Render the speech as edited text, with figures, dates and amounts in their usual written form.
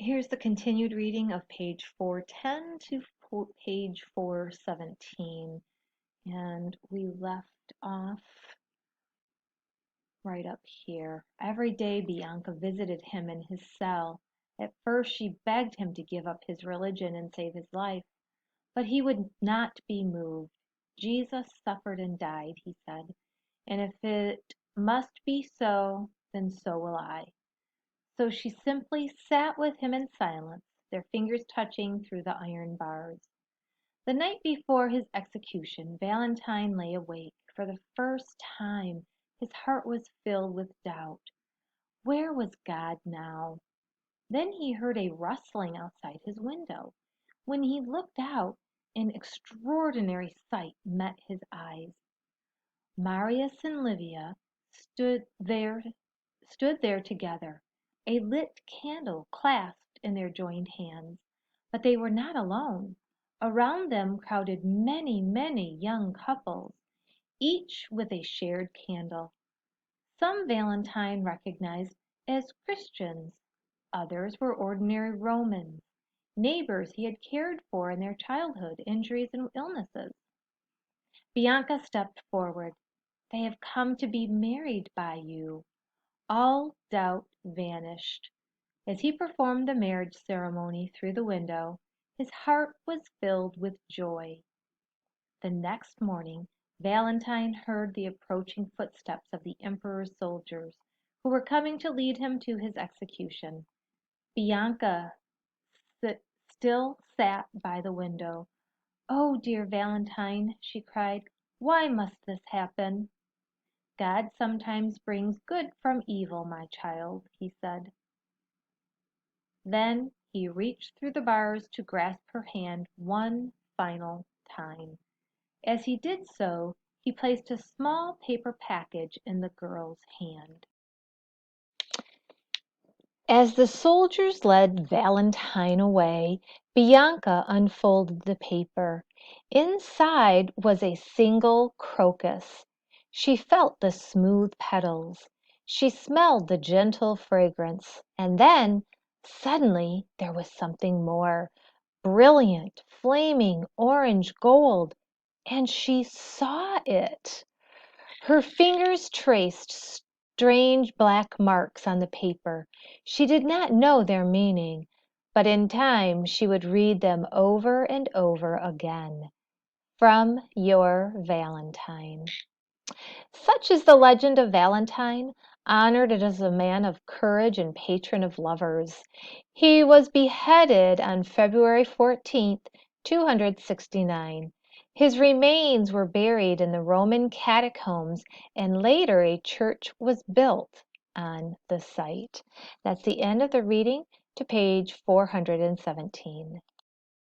Here's the continued reading of page 410 to page 417. And we left off right up here. Every day Bianca visited him in his cell. At first she begged him to give up his religion and save his life, but he would not be moved. Jesus suffered and died, he said, and if it must be so, then so will I. So she simply sat with him in silence, their fingers touching through the iron bars. The night before his execution, Valentine lay awake. For the first time, his heart was filled with doubt. Where was God now? Then he heard a rustling outside his window. When he looked out, an extraordinary sight met his eyes. Marius and Livia stood there stood there together, a lit candle clasped in their joined hands. But they were not alone. Around them crowded many, many young couples, each with a shared candle. Some Valentine recognized as Christians, others were ordinary Romans, neighbors he had cared for in their childhood injuries and illnesses. Bianca stepped forward. They have come to be married by you. All doubt vanished. As he performed the marriage ceremony through the window, his heart was filled with joy. The next morning, Valentine heard the approaching footsteps of the emperor's soldiers, who were coming to lead him to his execution. Bianca still sat by the window. "Oh, dear Valentine," she cried, "why must this happen?" "God sometimes brings good from evil, my child," he said. Then he reached through the bars to grasp her hand one final time. As he did so, he placed a small paper package in the girl's hand. As the soldiers led Valentine away, Bianca unfolded the paper. Inside was a single crocus. She felt the smooth petals. She smelled the gentle fragrance. And then, suddenly, there was something more. Brilliant, flaming orange gold. And she saw it. Her fingers traced strange black marks on the paper. She did not know their meaning, but in time she would read them over and over again. From your Valentine. Such is the legend of Valentine, honored as a man of courage and patron of lovers. He was beheaded on February 14th, 269. His remains were buried in the Roman catacombs, and later a church was built on the site. That's the end of the reading to page 417.